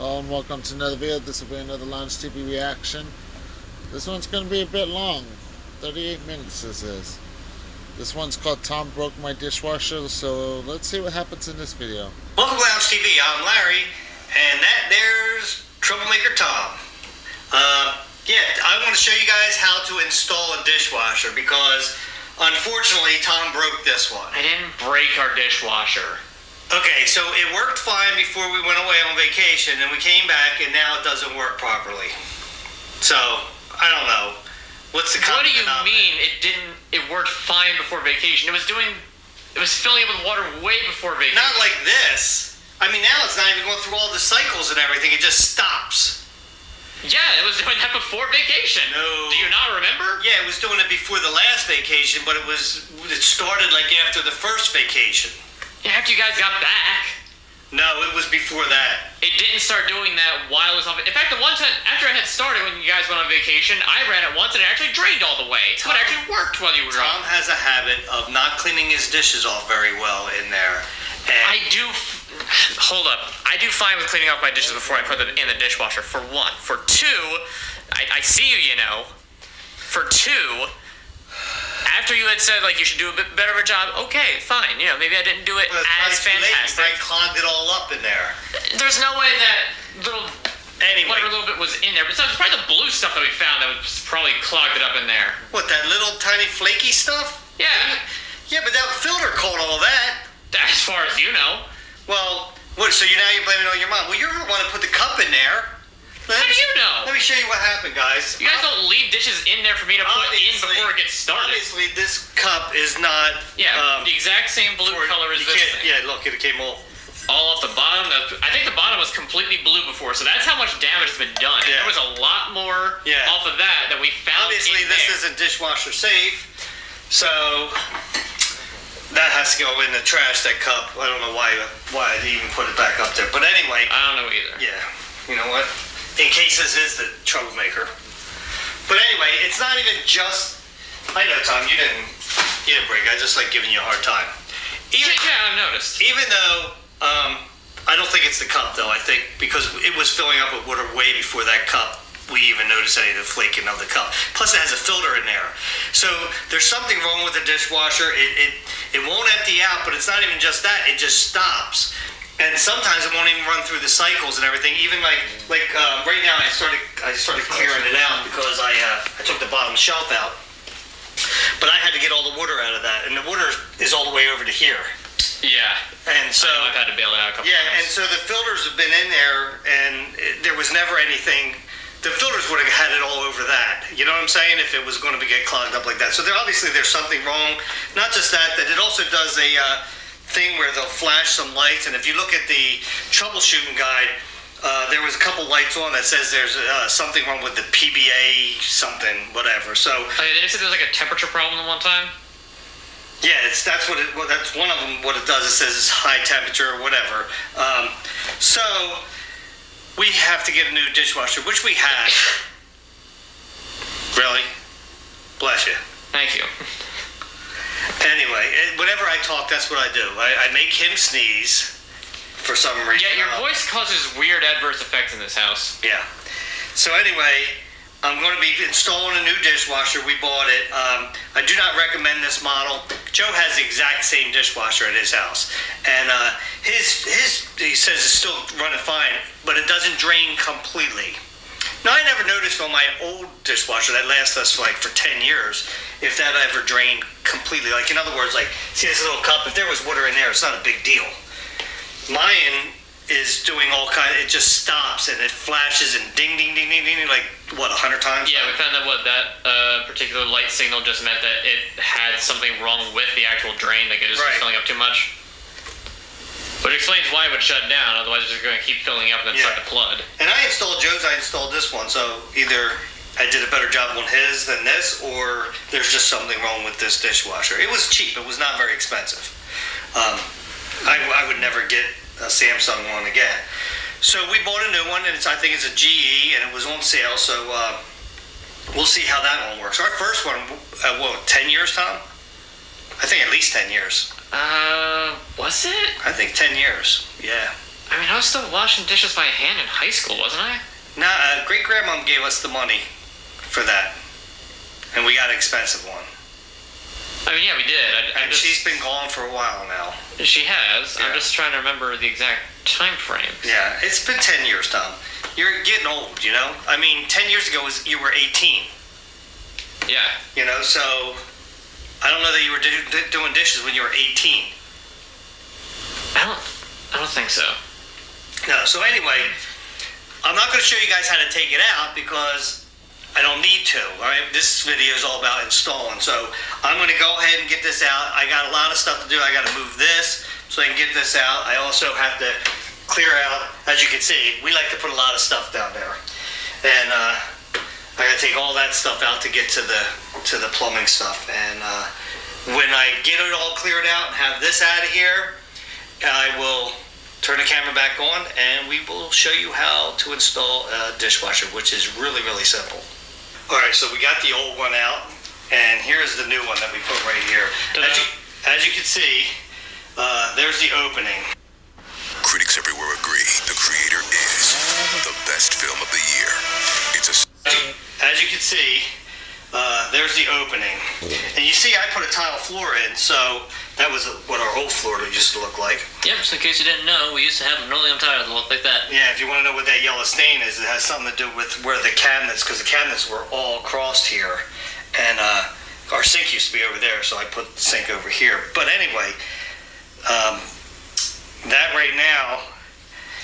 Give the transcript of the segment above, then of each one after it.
Hello and welcome to another video. This will be another Lounge TV reaction. This one's going to be a bit long. 38 minutes this is. This one's called Tom Broke My Dishwasher, so let's see what happens in this video. Welcome to Lounge TV. I'm Larry, and there's Troublemaker Tom. I want to show you guys how to install a dishwasher because unfortunately Tom broke this one. I didn't break our dishwasher. Okay, so it worked fine before we went away on vacation, and we came back, and now it doesn't work properly. So, I don't know. What's the What do you mean it worked fine before vacation? It was filling up with water way before vacation. Not like this. I mean, now it's not even going through all the cycles and everything. It just stops. Yeah, it was doing that before vacation. No. Do you not remember? Yeah, it was doing it before the last vacation, but it started like after the first vacation. Yeah, after you guys got back. No, it was before that. It didn't start doing that while it was on vacation. In fact, the one time after I had started when you guys went on vacation, I ran it once and it actually drained all the way. So it actually worked while you were Tom has a habit of not cleaning his dishes off very well in there. And I do. Hold up. I do fine with cleaning off my dishes before I put them in the dishwasher, for one. For two, I see you, you know. For two, after you had said, like, you should do a bit better of a job, okay, fine. You know, maybe I didn't do it as fantastic. I clogged it all up in there. There's no way that whatever little bit was in there. But it's probably the blue stuff that we found that was probably clogged it up in there. What, that little tiny flaky stuff? Yeah. Yeah, but that filter caught all that. As far as you know. Well, so now you're blaming it on your mom. Well, you're the one that put the cup in there. How do you know? Let me show you what happened, guys. You guys don't leave dishes in there for me to put in before it gets started. Obviously, this cup is not... Yeah, the exact same blue color as this thing. Yeah, look, it came all off the bottom. I think the bottom was completely blue before, so that's how much damage has been done. Yeah. There was a lot more off of that we found. Obviously, this isn't dishwasher safe, so that has to go in the trash, that cup. I don't know why I even put it back up there. But anyway. I don't know either. Yeah, you know what? In case this is the troublemaker. But anyway, it's not even just... I know, Tom, you didn't break. I just like giving you a hard time. Yeah, I noticed. Even though, I don't think it's the cup, though. I think because it was filling up with water way before that cup, we even noticed any of the flaking of the cup. Plus, it has a filter in there. So there's something wrong with the dishwasher. It won't empty out, but it's not even just that. It just stops. And sometimes it won't even run through the cycles and everything. Even like right now, I started clearing it out because I took the bottom shelf out. But I had to get all the water out of that, and the water is all the way over to here. Yeah. And so I've had to bail it out a couple times. and so the filters have been in there, and there was never anything. The filters would have had it all over that. You know what I'm saying? If it was going to get clogged up like that. So obviously there's something wrong. Not just that it also does a thing where they'll flash some lights, and if you look at the troubleshooting guide, there was a couple lights on that says there's something wrong with the PBA something, whatever. So did you say there was like a temperature problem the one time? yeah, that's one of them. What it does, it says it's high temperature or whatever. So we have to get a new dishwasher, which we had. Really? Bless you. Thank you. Anyway, whenever I talk, that's what I do. I make him sneeze for some reason. Yeah, your voice causes weird adverse effects in this house. Yeah. So anyway, I'm going to be installing a new dishwasher. We bought it. I do not recommend this model. Joe has the exact same dishwasher at his house. And he says it's still running fine, but it doesn't drain completely. Now, I never noticed on my old dishwasher that lasts us for 10 years if that ever drained completely. Like, in other words, like, see this little cup? If there was water in there, it's not a big deal. Mine is doing it just stops and it flashes and ding, ding, ding, ding, ding, like, what, 100 times? Yeah, we found that that particular light signal just meant that it had something wrong with the actual drain, like it was just filling up too much. Which explains why it would shut down, otherwise it's just going to keep filling up and then start to flood. And I installed this one, so either I did a better job on his than this, or there's just something wrong with this dishwasher. It was cheap, it was not very expensive. I would never get a Samsung one again. So we bought a new one, and I think it's a GE, and it was on sale, so we'll see how that one works. Our first one, 10 years, Tom? I think at least 10 years. Was it? I think 10 years, yeah. I mean, I was still washing dishes by hand in high school, wasn't I? Nah, great grandmom gave us the money for that, and we got an expensive one. I mean, yeah, we did. And she's been gone for a while now. She has. Yeah. I'm just trying to remember the exact time frame. Yeah, it's been 10 years, Tom. You're getting old, you know? I mean, 10 years ago you were 18. Yeah. You know, so I don't know that you were doing dishes when you were 18. I don't think so. No, so anyway, I'm not going to show you guys how to take it out because I don't need to, all right? This video is all about installing. So I'm going to go ahead and get this out. I got a lot of stuff to do. I got to move this so I can get this out. I also have to clear out, as you can see, we like to put a lot of stuff down there. And I got to take all that stuff out to get to the plumbing stuff. And when I get it all cleared out and have this out of here, I will turn the camera back on and we will show you how to install a dishwasher, which is really, really simple. All right, so we got the old one out, and here's the new one that we put right here. As you can see, there's the opening. Critics everywhere agree The Creator is the best film of the year. It's a... As you can see, there's the opening. And you see I put a tile floor in, so that was what our old floor used to look like. Yep, so in case you didn't know, we used to have linoleum tiles that look like that. Yeah, if you want to know what that yellow stain is, it has something to do with where the cabinets, because the cabinets were all crossed here. And our sink used to be over there, so I put the sink over here. But anyway, that right now,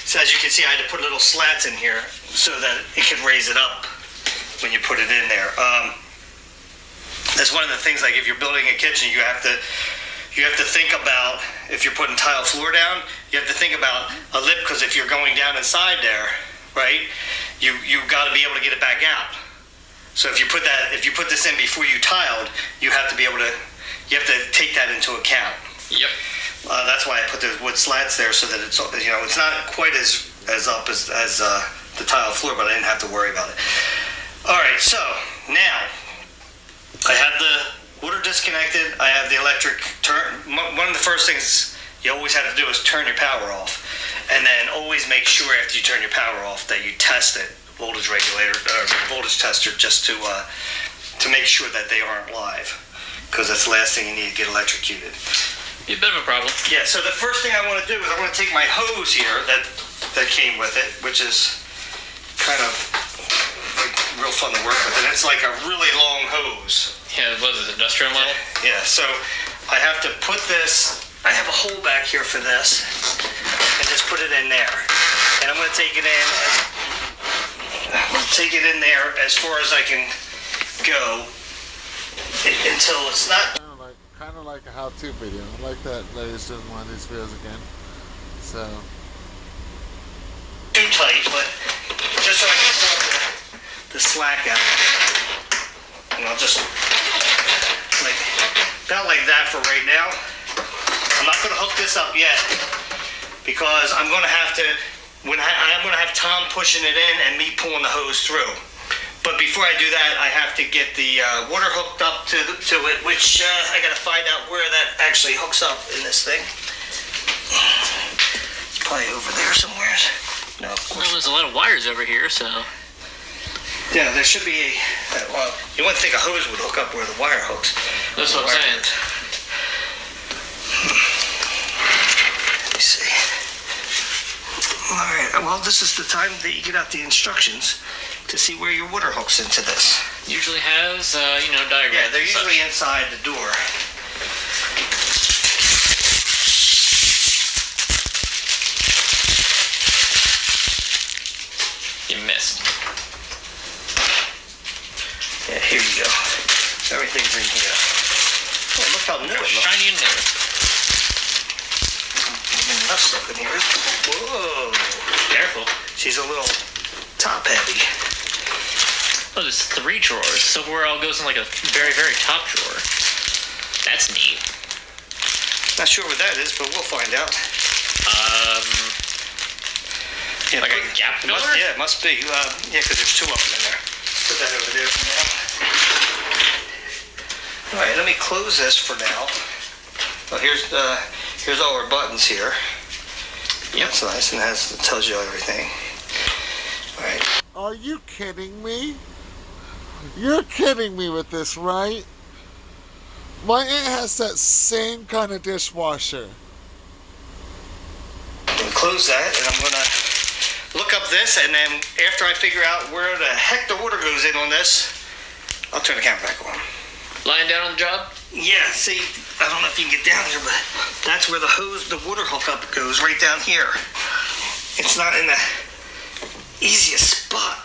so as you can see, I had to put little slats in here so that it could raise it up when you put it in there. That's one of the things, like if you're building a kitchen, you have to think about, if you're putting tile floor down, you have to think about a lip, because if you're going down inside there, right, you've got to be able to get it back out. So if you put this in before you tiled, you have to take that into account. Yep. That's why I put the wood slats there, so that it's, you know, it's not quite as up as the tile floor, but I didn't have to worry about it. All right, so now I have the water disconnected. I have the electric turn. One of the first things you always have to do is turn your power off, and then always make sure after you turn your power off that you test it, voltage regulator, voltage tester, just to make sure that they aren't live, because that's the last thing you need to get electrocuted. Be a bit of a problem. Yeah. So the first thing I want to do is I want to take my hose here that came with it, which is kind of like real fun to work with, and it's like a really long hose. Yeah, what is it, industrial model? Yeah, so I have to put this, I have a hole back here for this, and just put it in there. And I'm going to take it in there as far as I can go until it's not... Kind of like a how-to video. I like that Larry's doing one of these videos again. So... too tight, but just so I can pull the slack out. And I'll just... about like that for right now. I'm not going to hook this up yet because I'm going to have to, I'm going to have Tom pushing it in and me pulling the hose through. But before I do that, I have to get the water hooked up to it, which I got to find out where that actually hooks up in this thing. It's probably over there somewhere. No, of course. Well, there's a lot of wires over here, so... Yeah, there should be a, well, you wouldn't think a hose would hook up where the wire hooks. That's what I'm saying. Let me see. All right, well, this is the time that you get out the instructions to see where your water hooks into this. Usually has, diagrams. Yeah, they're usually inside the door. You missed. Yeah, here you go. Everything's in here. Oh, look how new it looks. Shiny and new. Enough stuff in here. Whoa. Careful. She's a little top heavy. Oh, there's 3 drawers. Silverware all goes in like a very, very top drawer. That's neat. Not sure what that is, but we'll find out. Yeah, like a gap filler? Yeah, it must be. Yeah, because there's 2 of them in there. Put that over there for now. All right, let me close this for now. Well, here's all our buttons here. Yep. That's nice, and it tells you everything. All right. Are you kidding me? You're kidding me with this, right? My aunt has that same kind of dishwasher. I'm gonna close that, and I'm gonna look up this, and then after I figure out where the heck the water goes in on this, I'll turn the camera back on. Lying down on the job? Yeah, see, I don't know if you can get down here, but that's where the water hookup goes, right down here. It's not in the easiest spot.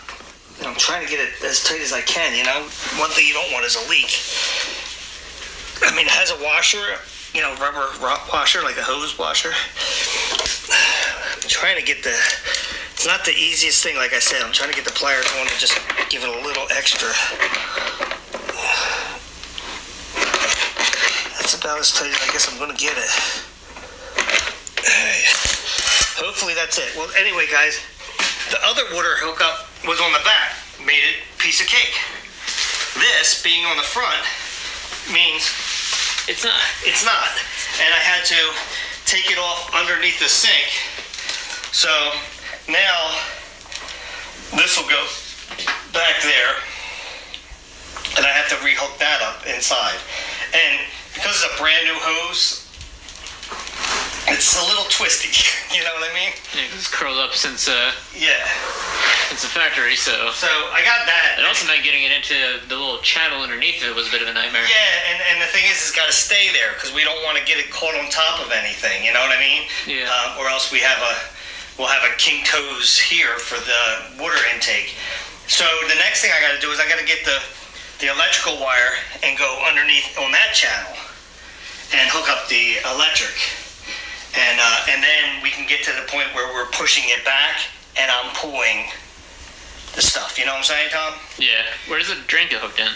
And I'm trying to get it as tight as I can, you know? One thing you don't want is a leak. I mean, it has a washer, you know, rubber washer, like a hose washer. I'm trying to get it's not the easiest thing, like I said. I'm trying to get the pliers on and just give it a little extra. That's about as tight as I guess I'm going to get it. Hopefully that's it. Well, anyway, guys, the other water hookup was on the back. Made it a piece of cake. This, being on the front, means It's not. it's not. And I had to take it off underneath the sink. So now this will go back there, and I have to rehook that up inside. And because it's a brand new hose, it's a little twisty. You know what I mean? Yeah, 'cause it's curled up since Yeah. the factory, so. So I got that. It also meant getting it into the little channel underneath it was a bit of a nightmare. Yeah, and the thing is, it's got to stay there because we don't want to get it caught on top of anything. You know what I mean? Yeah. Or else we'll have a king toes here for the water intake. So the next thing I got to do is I got to get the electrical wire and go underneath on that channel and hook up the electric, and then we can get to the point where we're pushing it back and I'm pulling the stuff. You know what I'm saying, Tom? Yeah. Where does the drain get hooked in?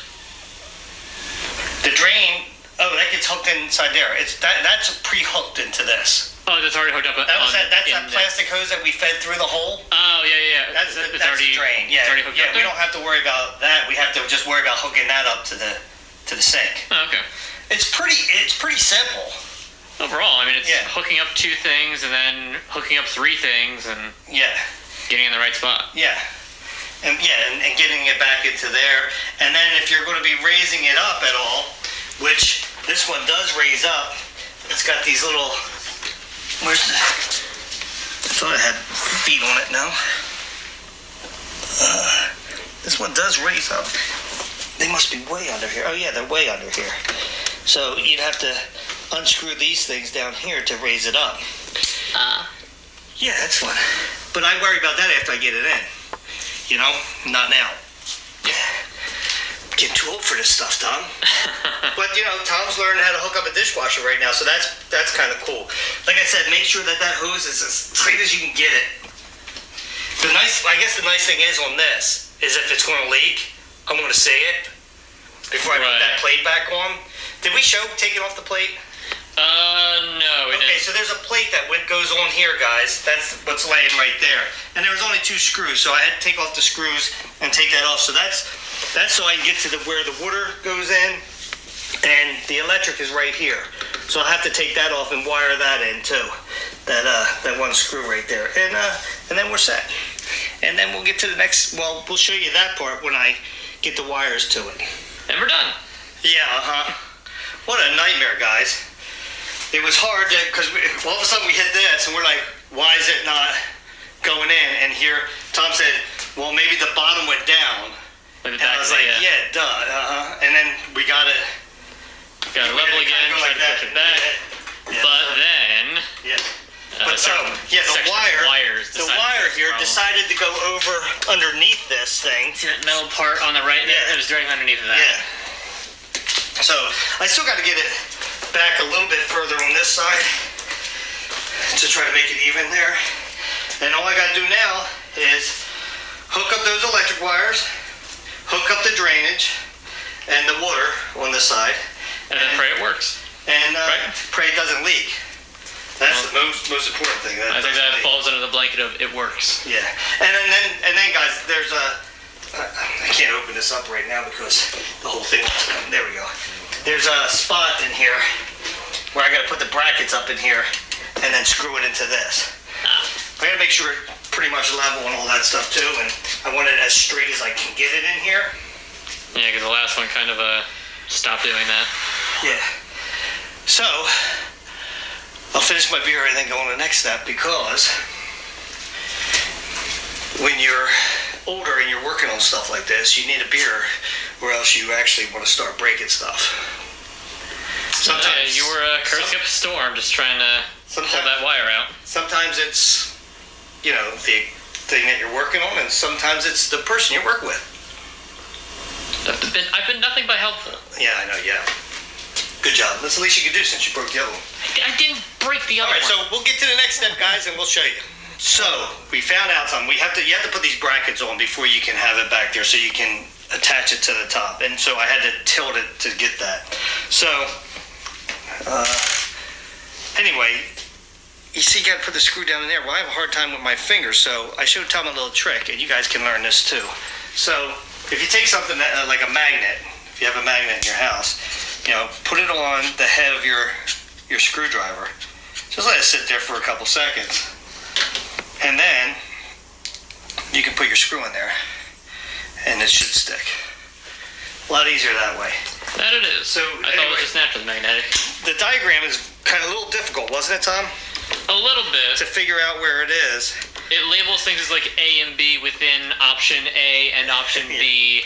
The drain, that gets hooked inside there. That's pre-hooked into this. Oh, that's already hooked up. That's that plastic hose that we fed through the hole. Oh, yeah. That's the already, drain. Yeah, it's already hooked up we there? don't have to worry about that. We have to just worry about hooking that up to the sink. Oh, okay. It's pretty simple. Overall, I mean, it's Yeah. hooking up 2 things and then hooking up 3 things and Yeah, getting in the right spot. yeah. And getting it back into there. And then if you're going to be raising it up at all, which this one does raise up, it's got these little, I thought it had feet on it now. This one does raise up. They must be way under here. Oh yeah, they're way under here. So you'd have to unscrew these things down here to raise it up. Yeah, that's fun. But I worry about that after I get it in. You know, not now. Getting too old for this stuff, Tom. But you know, Tom's learning how to hook up a dishwasher right now, so that's kind of cool. Like I said, make sure that hose is as tight as you can get it. I guess the nice thing is on this is if it's going to leak, I'm going to see it before I put that plate back on. Did we show taking off the plate? No, we Okay, didn't. so there's a plate that goes on here, guys. That's what's laying right there. And there was only 2 screws, so I had to take off the screws and take that off. So that's so I can get to where the water goes in, and the electric is right here. So I'll have to take that off and wire that in too. That one screw right there, and then we're set. And then we'll get to the next. Well, we'll show you that part when I get the wires to it. And we're done. Yeah, What a nightmare, guys. It was hard because all of a sudden we hit this and we're like, why is it not going in? And here Tom said, well, maybe the bottom went down. Like And I was like, yeah, duh. And then we got it. Got it level again, try to push it back. Yeah. But then, Yeah. But certain the section of wire here problem. decided to go over underneath this thing. See that metal part on the right there? Yeah. It was directly underneath of that. Yeah. So I still got to get it back a little bit further on this side to try to make it even there. And all I got to do now is hook up those electric wires, hook up the drainage and the water on this side, And then pray it works. and Right. pray it doesn't leak. That's the most important thing. I think that falls under the blanket of it works. Yeah, and then guys, there's I can't open this up right now because the whole thing. There we go. There's a spot in here where I got to put the brackets up in here and then screw it into this. I gotta make sure it's pretty much level and all that stuff too, and I want it as straight as I can get it in here. Yeah, because the last one kind of stopped doing that. Yeah. So, I'll finish my beer and then go on the next step, because when you're older and you're working on stuff like this, you need a beer, or else you actually want to start breaking stuff. Sometimes you were cursing up a storm just trying to pull that wire out. Sometimes it's, you know, the thing that you're working on, and sometimes it's the person you work with. I've been nothing but helpful. Yeah, I know, yeah. Good job. That's the least you can do since you broke the other one. I didn't break the other All right, one. so we'll get to the next step, guys, and we'll show you. So, we found out something. You have to put these brackets on before you can have it back there, so you can attach it to the top. And so I had to tilt it to get that. So, anyway, you see, you got to put the screw down in there. Well, I have a hard time with my fingers, so I showed Tom a little trick, and you guys can learn this too. So, if you take something that, like a magnet, if you have a magnet in your house, you know, put it on the head of your screwdriver. Just let it sit there for a couple seconds, and then you can put your screw in there, and it should stick. A lot easier that way. That it is. So, I thought it was just naturally magnetic. The diagram is kind of a little difficult, wasn't it, Tom? A little bit. To figure out where it is. It labels things as like A and B within option A and option B.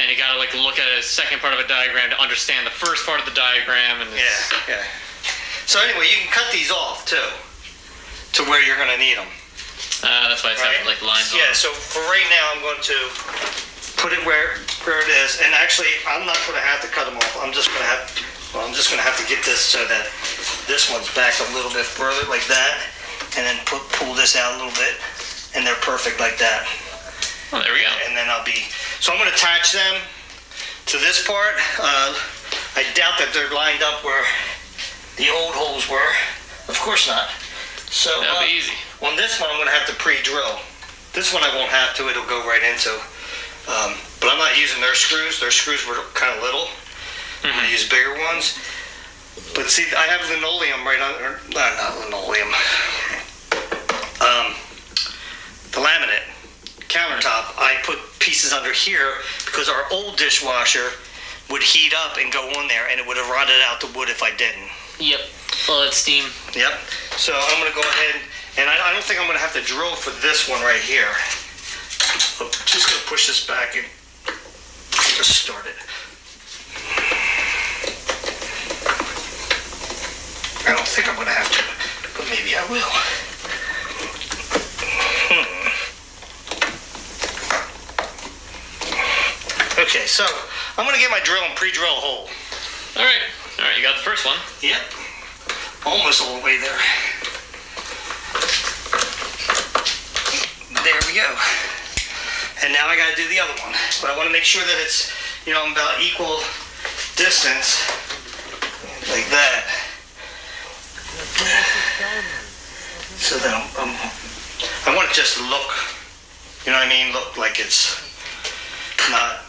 And you gotta like look at a second part of a diagram to understand the first part of the diagram. And yeah. So anyway, you can cut these off too, to where you're gonna need them. That's why it's got like lines on. Yeah. So for right now, I'm going to put it where it is. And actually, I'm not going to have to cut them off. I'm just going to have to get this so that this one's back a little bit further, like that, and then pull this out a little bit, and they're perfect like that. Oh, there we go. And then so I'm going to attach them to this part. I doubt that they're lined up where the old holes were. Of course not. So that'll be easy. On this one, I'm going to have to pre-drill. This one I won't have to. It'll go right into. But I'm not using their screws. Their screws were kind of little. I'm going to use bigger ones. But see, I have linoleum right on, or not linoleum. The laminate countertop, I put pieces under here because our old dishwasher would heat up and go on there, and it would have rotted out the wood if I didn't. Yep. Well, it's steam. Yep. So I'm going to go ahead, and I don't think I'm going to have to drill for this one right here. I'm just going to push this back and just start it. I don't think I'm going to have to, but maybe I will. Okay, so I'm going to get my drill and pre-drill a hole. All right, you got the first one. Yep. Almost all the way there. There we go. And now I got to do the other one. But I want to make sure that it's, I'm about equal distance, like that. So that I want it just to look, look like it's not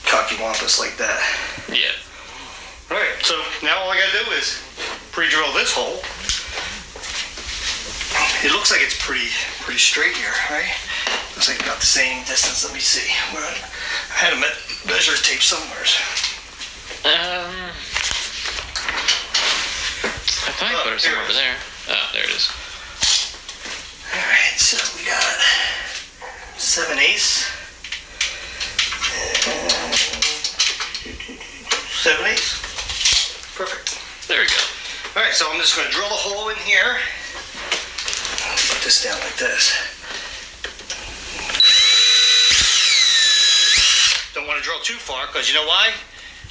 cocky-wampus like that. Yeah. Alright, so now all I gotta do is pre-drill this hole. It looks like it's pretty straight here, right? Looks like about the same distance. Let me see. Where I had a measure tape somewhere. I thought I put it somewhere over there. Oh, there it is. Alright, so we got 7/8. 7/8. Perfect. There we go. Alright, so I'm just going to drill a hole in here. Put this down like this. Don't want to drill too far, because you know why?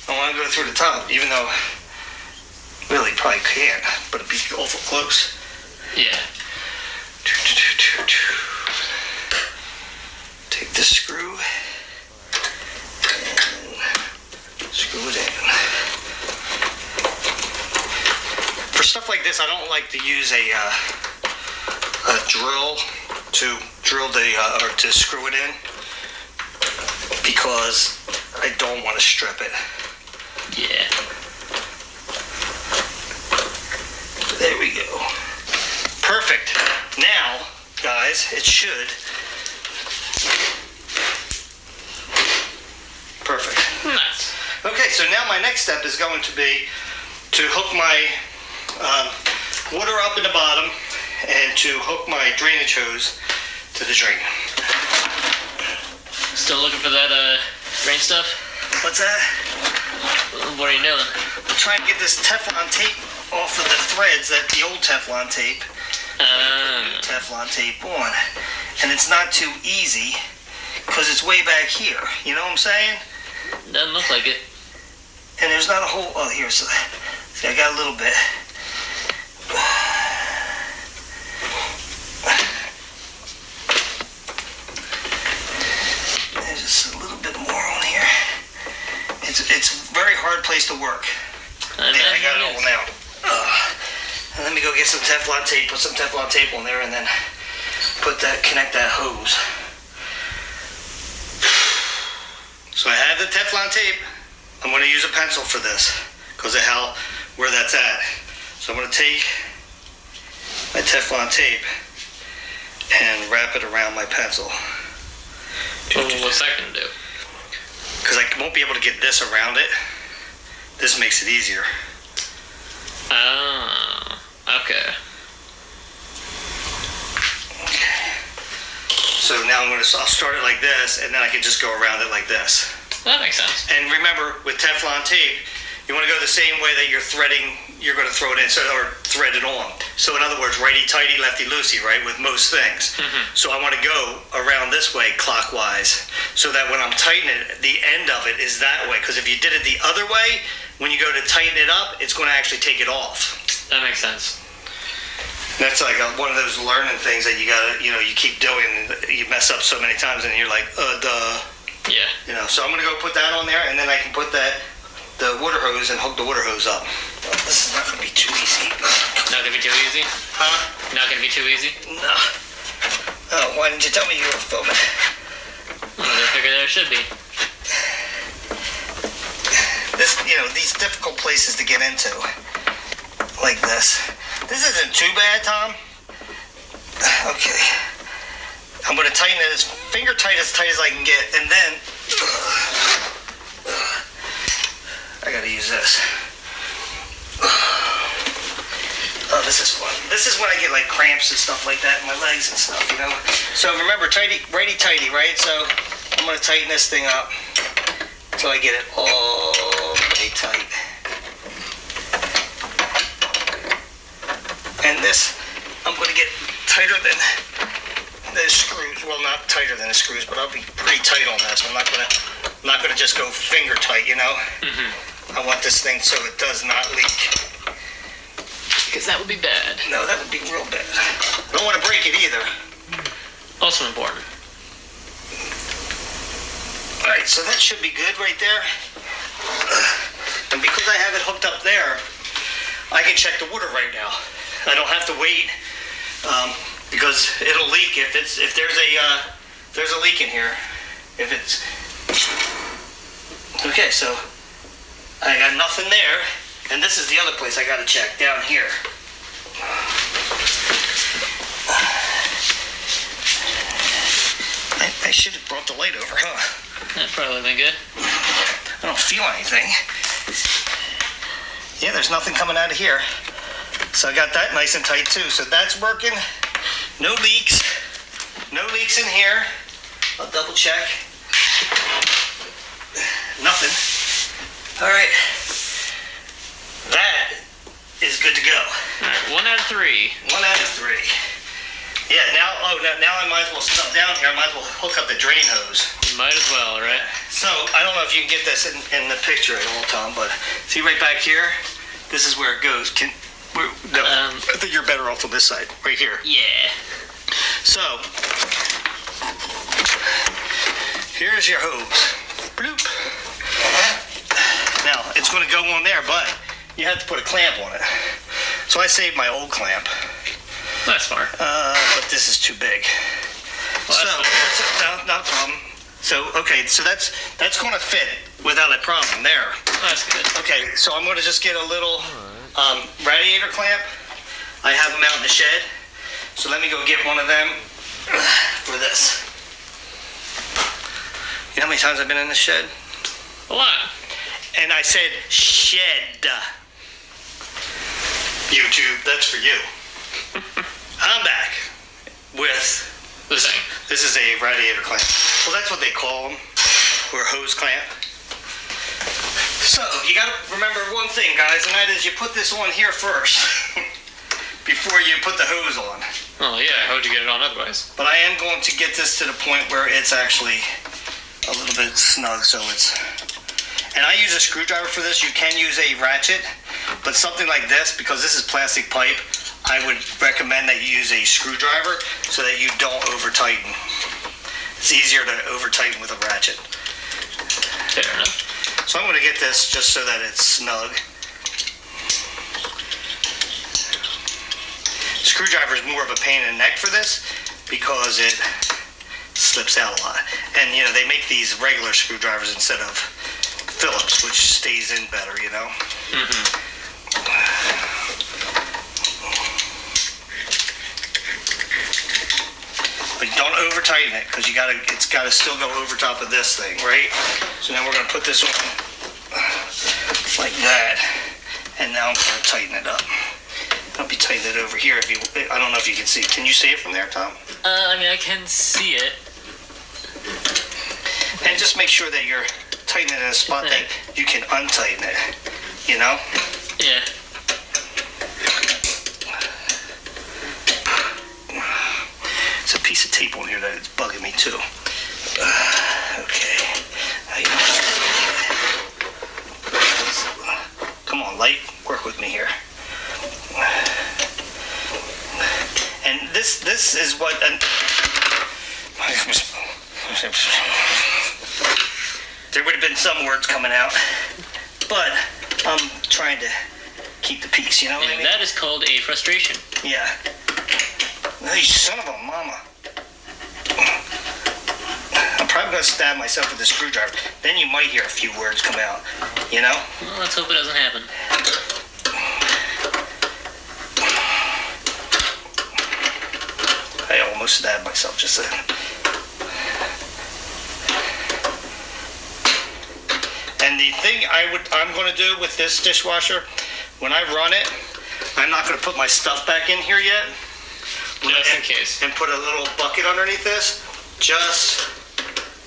I want to go through the top, even though really probably can't, but it'd be awful close. Yeah. Take this screw and screw it in. For stuff like this, I don't like to use a drill to drill or to screw it in, because I don't want to strip it. Yeah. There we go. Perfect. Now, guys, it should. Perfect. Nice. Okay, so now my next step is going to be to hook my water up in the bottom and to hook my drainage hose to the drain. Still looking for that drain stuff? What's that? What are you doing? I'm trying to get this Teflon tape off of the threads, that the old Teflon tape. Teflon tape on. And it's not too easy because it's way back here. You know what I'm saying? Doesn't look like it. And there's not a whole, oh, here, so see, I got a little bit. There's just a little bit more on here. It's a very hard place to work. I got it all now. And let me go get some Teflon tape, put some Teflon tape on there, and then connect that hose. So I have the Teflon tape. I'm going to use a pencil for this because of where that's at. So I'm going to take my Teflon tape and wrap it around my pencil. What's that going to do? Because I won't be able to get this around it. This makes it easier. Oh, okay. So now I'll start it like this, and then I can just go around it like this. That makes sense. And remember, with Teflon tape, you want to go the same way that you're threading, you're going to throw it in, or thread it on. So in other words, righty-tighty, lefty-loosey, right, with most things. Mm-hmm. So I want to go around this way clockwise, so that when I'm tightening it, the end of it is that way. Because if you did it the other way, when you go to tighten it up, it's going to actually take it off. That makes sense. That's like one of those learning things that you gotta, you keep doing, and you mess up so many times, and you're like, duh. Yeah. So I'm gonna go put that on there, and then I can put the water hose and hook the water hose up. This is not gonna be too easy. Not gonna be too easy? Huh? Not gonna be too easy? No. Oh, why didn't you tell me you were filming? Well, I figured there should be. This, these difficult places to get into, like this. This isn't too bad, Tom. Okay. I'm going to tighten it as finger tight as I can get, and then I got to use this. Oh, this is fun. This is when I get like cramps and stuff like that in my legs and stuff, So remember, righty-tighty, right? So I'm going to tighten this thing up until I get it all the way tight. And this, I'm going to get tighter than the screws. Well, not tighter than the screws, but I'll be pretty tight on this. I'm not going to just go finger tight, Mm-hmm. I want this thing so it does not leak. Because that would be bad. No, that would be real bad. Don't want to break it either. Also important. All right, so that should be good right there. And because I have it hooked up there, I can check the water right now. I don't have to wait because it'll leak if there's a leak in here. Okay, so I got nothing there, and this is the other place I got to check down here. I should have brought the light over, huh? That probably would have been good. I don't feel anything. Yeah, there's nothing coming out of here. So I got that nice and tight too. So that's working. No leaks. No leaks in here. I'll double check. Nothing. All right. That is good to go. All right, 1 out of 3. 1 out of 3. Yeah, now I might as well stop down here. I might as well hook up the drain hose. You might as well, right? So, I don't know if you can get this in the picture at all, Tom, but see right back here? This is where it goes. I think you're better off on this side, right here. Yeah. So, here's your hose. Bloop. Now, it's going to go on there, but you have to put a clamp on it. So I saved my old clamp. That's smart. But this is too big. Well, so, not a problem. So, okay, so that's going to fit without a problem there. That's good. Okay, so I'm going to just get a little radiator clamp. I have them out in the shed. So let me go get one of them for this. You know how many times I've been in the shed? A lot. And I said shed. YouTube, that's for you. I'm back with The same. this is a radiator clamp. Well, that's what they call them, or a hose clamp. So you gotta remember one thing, guys, and that is you put this on here first before you put the hose on. Oh yeah, how'd you get it on otherwise? But I am going to get this to the point where it's actually a little bit snug, so it's... And I use a screwdriver for this. You can use a ratchet, but something like this, because this is plastic pipe, I would recommend that you use a screwdriver so that you don't over-tighten. It's easier to over-tighten with a ratchet. Fair enough. So I'm going to get this just so that it's snug. Screwdriver is more of a pain in the neck for this because it slips out a lot. And, you know, they make these regular screwdrivers instead of Phillips, which stays in better, you know? Mm-hmm. But don't over tighten it because it's gotta still go over top of this thing, right? So now we're gonna put this on like that, and now I'm gonna tighten it up. I'll be tightening it over here. I don't know if you can see. Can you see it from there, Tom? I mean, I can see it. And just make sure that you're tightening it in a spot that you can untighten it. You know? Yeah. There's a piece of tape on here that is bugging me too. Okay. Come on, light. Work with me here. And this is what... there would have been some words coming out, but I'm trying to keep the peace, you know what I And mean? that is called a frustration. Yeah. Hey, son of a mama. I'm probably going to stab myself with a screwdriver. Then you might hear a few words come out, you know? Well, let's hope it doesn't happen. I almost stabbed myself just then. And the thing I'm going to do with this dishwasher, when I run it, I'm not going to put my stuff back in here yet. Just in case. And put a little bucket underneath this, just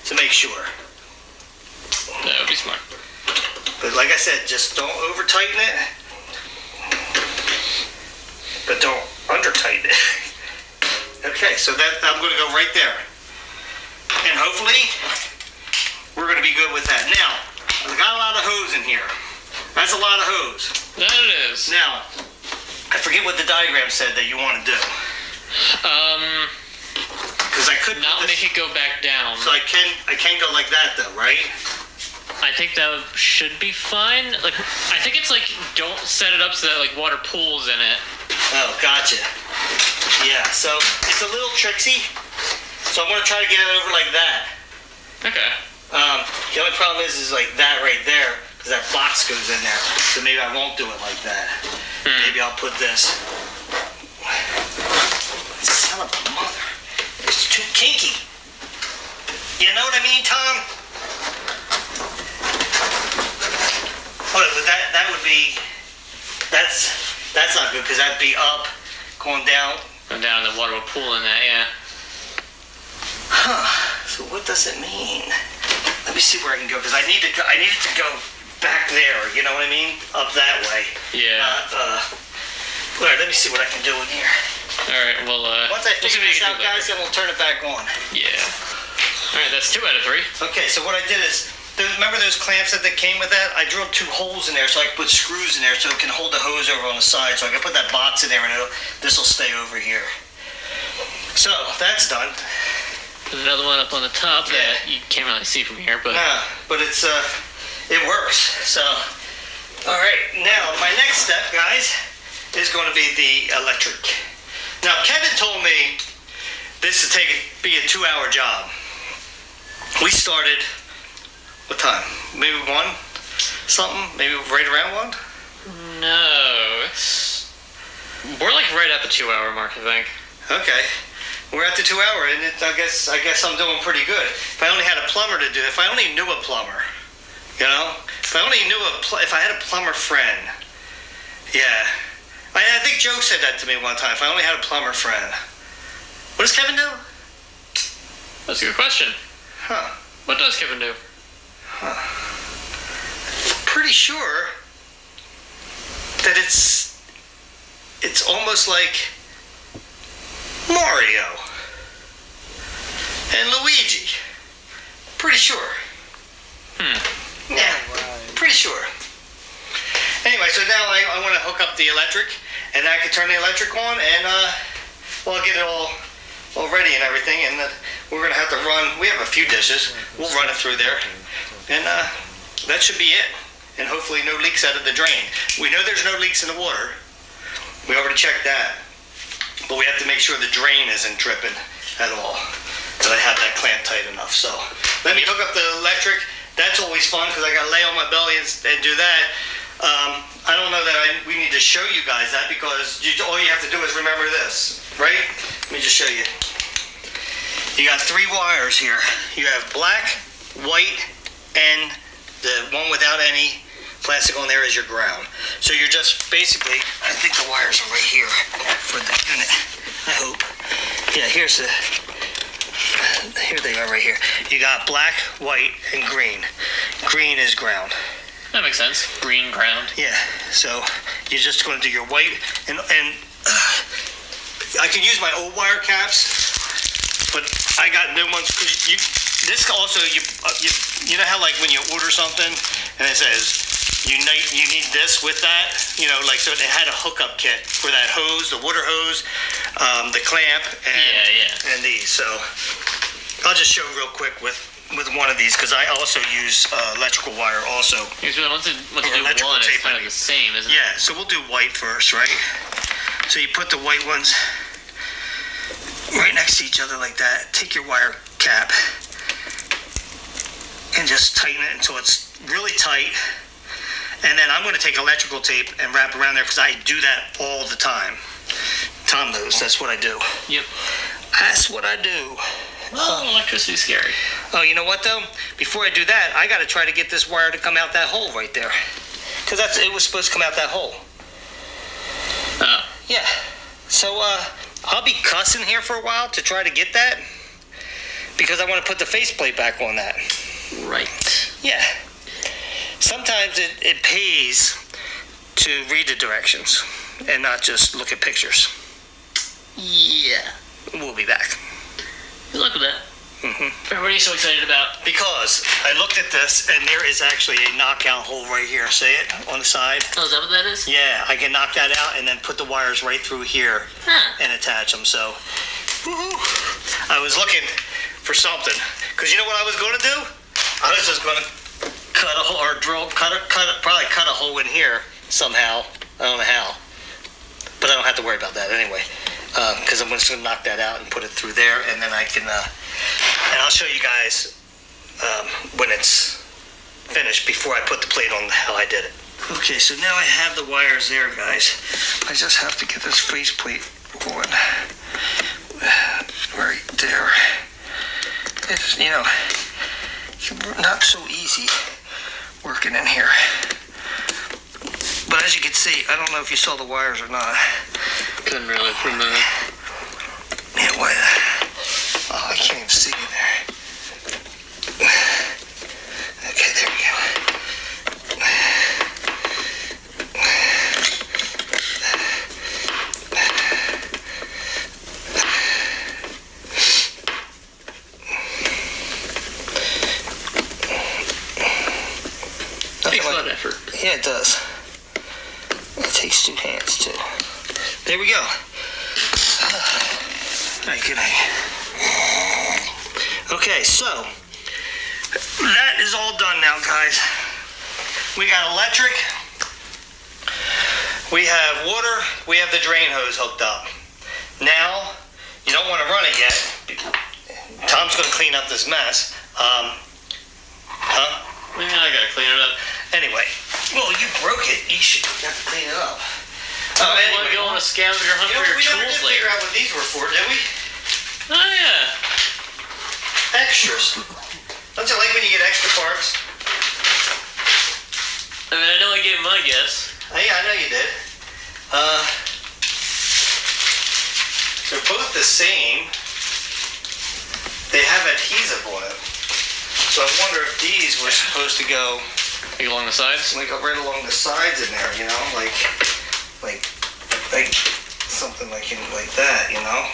to make sure. That would be smart. But like I said, just don't over tighten it, but don't under tighten it. Okay, so that I'm going to go right there, and hopefully we're going to be good with that. Now, I've got a lot of hose in here. That's a lot of hose. That it is. Now, I forget what the diagram said that you want to do. Because I couldn't Not make it go back down. So I can go like that though, right? I think that should be fine. Like, I think it's like, don't set it up so that like water pools in it. Oh, gotcha. Yeah, so it's a little tricksy. So I'm gonna try to get it over like that. Okay. The only problem is like that right there, because that box goes in there. So maybe I won't do it like that. Maybe I'll put this. Son of a mother. It's too kinky. You know what I mean, Tom? Oh, but that would be, that's not good, because that'd be up, going down. Going down and the water will pool in that, yeah. Huh. So what does it mean? Let me see where I can go, because I need it to go back there, you know what I mean? Up that way. Yeah. All right, let me see what I can do in here. Alright, well, Once I we'll see figure what you this can out, do later. guys, then we'll turn it back on. Yeah. Alright, that's 2 out of 3. Okay, so what I did is, remember those clamps that came with that? I drilled 2 holes in there so I could put screws in there so it can hold the hose over on the side. So I can put that box in there and this will stay over here. So, that's done. There's another one up on the top that you can't really see from here, but... Yeah, but it works. So, alright, now my next step, guys, is going to be the electric. Now, Kevin told me this would be a 2-hour job. We started, what time? Maybe 1? Something? Maybe right around 1? No, we're like right at the 2-hour mark, I think. Okay. We're at the 2 hour, and I guess I'm doing pretty good. If I only had a plumber to do it, if I only knew a plumber, you know? If I only knew if I had a plumber friend. Yeah. I think Joe said that to me one time. If I only had a plumber friend. What does Kevin do? That's a good question. Huh. What does Kevin do? Pretty sure that it's almost like Mario and Luigi. Pretty sure. Yeah, pretty sure. Anyway, so now I want to hook up the electric, and I can turn the electric on, and well, I'll get it all ready and everything, and we're gonna have to run. We have a few dishes. We'll run it through there, and that should be it. And hopefully no leaks out of the drain. We know there's no leaks in the water. We already checked that. But we have to make sure the drain isn't dripping at all. That I have that clamped tight enough. So let me hook up the electric. That's always fun because I got to lay on my belly and do that. I don't know that we need to show you guys that because all you have to do is remember this, right? Let me just show you. You got 3 wires here. You have black, white, and the one without any plastic on there is your ground. So you're just basically, I think the wires are right here for the unit, I hope. Yeah, here they are right here. You got black, white, and green. Green is ground. That makes sense. Green ground. Yeah, so you're just going to do your white, and I can use my old wire caps, but I got new ones. This also, you know how like when you order something and it says you need this with that, you know, like so it had a hookup kit for that hose, the water hose, the clamp, and these. So I'll just show real quick with one of these because I also use electrical wire also. Once you do one, it's kind of the same, isn't it? Yeah, so we'll do white first, right? So you put the white ones right next to each other like that. Take your wire cap and just tighten it until it's really tight. And then I'm going to take electrical tape and wrap around there because I do that all the time. Tom knows, that's what I do. Yep. That's what I do. Oh, electricity's scary. Oh, you know what though? Before I do that, I got to try to get this wire to come out that hole right there. Because it was supposed to come out that hole. Oh. Yeah. So I'll be cussing here for a while to try to get that. Because I want to put the faceplate back on that. Right. Yeah. Sometimes it pays to read the directions and not just look at pictures. Yeah. We'll be back. Good luck with that. What are you so excited about? Because I looked at this and there is actually a knockout hole right here. See it on the side? Oh, is that what that is? Yeah, I can knock that out and then put the wires right through here and attach them. So, I was looking for something. Because you know what I was going to do? I was just going to cut a hole or probably cut a hole in here somehow. I don't know how. But I don't have to worry about that anyway. Because I'm just going to knock that out and put it through there. And then I can, and I'll show you guys when it's finished before I put the plate on how I did it. Okay, so now I have the wires there, guys. I just have to get this faceplate on right there. It's, you know, not so easy working in here. But as you can see, I don't know if you saw the wires or not. Couldn't really remove. Yeah, what? Oh, I can't even see in there. Okay, there we go. Takes a lot of effort. Yeah, it does. It takes 2 hands, too. There we go. All right, good night. Okay, so that is all done now, guys. We got electric. We have water. We have the drain hose hooked up. Now, you don't want to run it yet. Tom's going to clean up this mess. Yeah, I gotta clean it up. Anyway, well, you broke it. You should have to clean it up. You want to go on a scavenger hunt for your we never tools did later? figure out what these were for, did we? Oh yeah. Extras. Don't you like when you get extra parts? I mean, I know I gave my guess. Oh, yeah, I know you did. They're both the same. They have adhesive on it. So I wonder if these were supposed to go Like along the sides? like right along the sides in there, you know, like something like that, you know.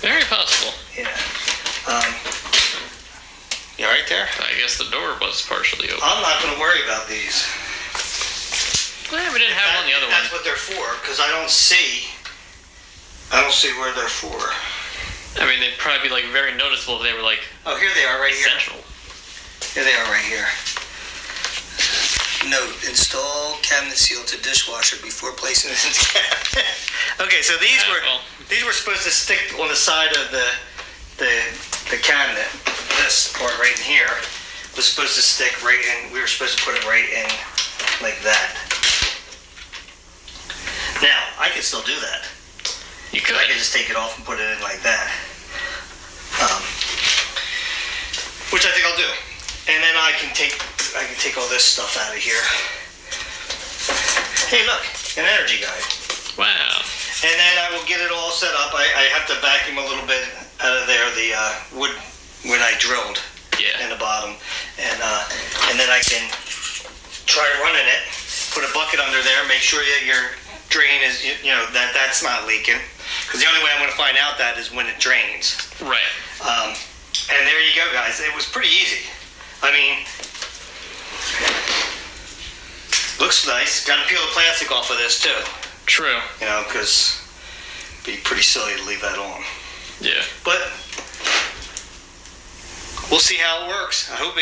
Very possible. Yeah. You right there? I guess the door was partially open. I'm not going to worry about these. Well, we didn't have it on the other one. That's what they're for, because I don't see where they're for. I mean, they'd probably be like very noticeable if they were like Oh, here they are, right here. central. Here they are, right here. Note: install cabinet seal to dishwasher before placing it in the cabinet. Okay, so these were supposed to stick on the side of the cabinet. This part right in here was supposed to stick right in. We were supposed to put it right in like that. Now I can still do that. You could. I can just take it off and put it in like that. Which I think I'll do. And then I can take all this stuff out of here. Hey, look, an energy guide. Wow. And then I will get it all set up. I have to vacuum a little bit out of there, the wood when I drilled in the bottom, and then I can try running it. Put a bucket under there. Make sure that your drain is, that's not leaking. Because the only way I'm going to find out that is when it drains. Right. And there you go, guys. It was pretty easy. I mean, looks nice. Got to peel the plastic off of this too. True. Because it'd be pretty silly to leave that on. Yeah. But we'll see how it works. I hope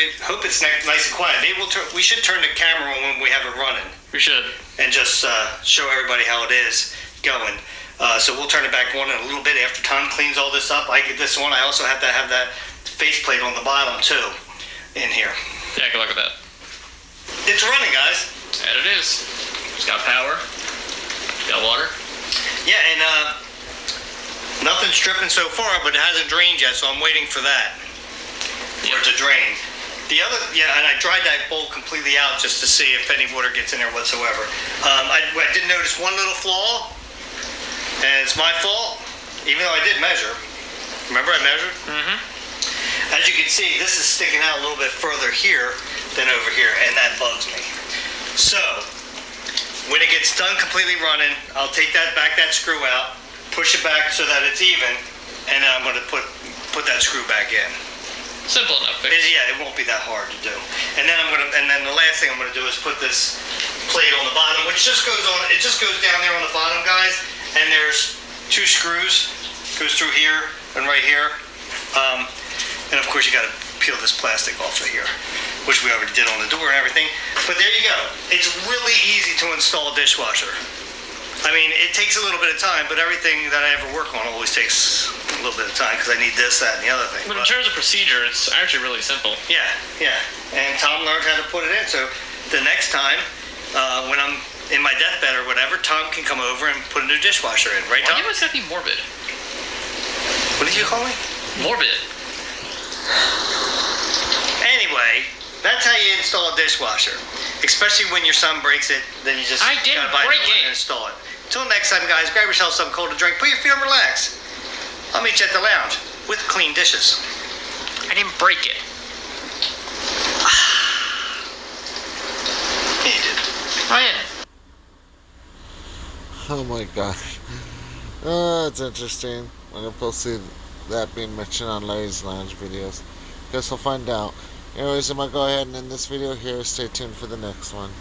it's nice and quiet. Maybe we should turn the camera on when we have it running. We should. And just show everybody how it is going. So we'll turn it back on in a little bit after Tom cleans all this up. I get this on. I also have to have that faceplate on the bottom too in here. Yeah, good luck with that. It's running, guys. And it is. It's got power. Got water. Yeah, and nothing's dripping so far, but it hasn't drained yet, so I'm waiting for that. For it to drain. And I dried that bowl completely out just to see if any water gets in there whatsoever. I did notice one little flaw, and it's my fault, even though I did measure. Remember I measured? Mm-hmm. As you can see, this is sticking out a little bit further here than over here, and that bugs me. So, when it gets done completely running, I'll take that screw out, push it back so that it's even, and then I'm going to put that screw back in. Simple enough. Yeah, it won't be that hard to do. And then the last thing I'm going to do is put this plate on the bottom, which just goes on. It just goes down there on the bottom, guys. And there's 2 screws, goes through here and right here. And of course you got to peel this plastic off of here, which we already did on the door and everything. But there you go. It's really easy to install a dishwasher. I mean, it takes a little bit of time, but everything that I ever work on always takes a little bit of time because I need this, that, and the other thing. But in terms of procedure, it's actually really simple. Yeah. And Tom learned how to put it in. So the next time, when I'm in my deathbed or whatever, Tom can come over and put a new dishwasher in. Right, Tom? Why do you always have to be morbid? What did you call me? Morbid. Anyway, that's how you install a dishwasher. Especially when your son breaks it, then you just gotta buy it and install it. Until next time, guys, grab yourself something cold to drink, put your feet and relax. I'll meet you at the lounge with clean dishes. I didn't break it. Yeah, you did. Ryan. Oh my gosh. It's interesting. I'm going to see that being mentioned on Larry's Lounge videos. Guess we'll find out. Anyways, I'm going to go ahead and end this video here. Stay tuned for the next one.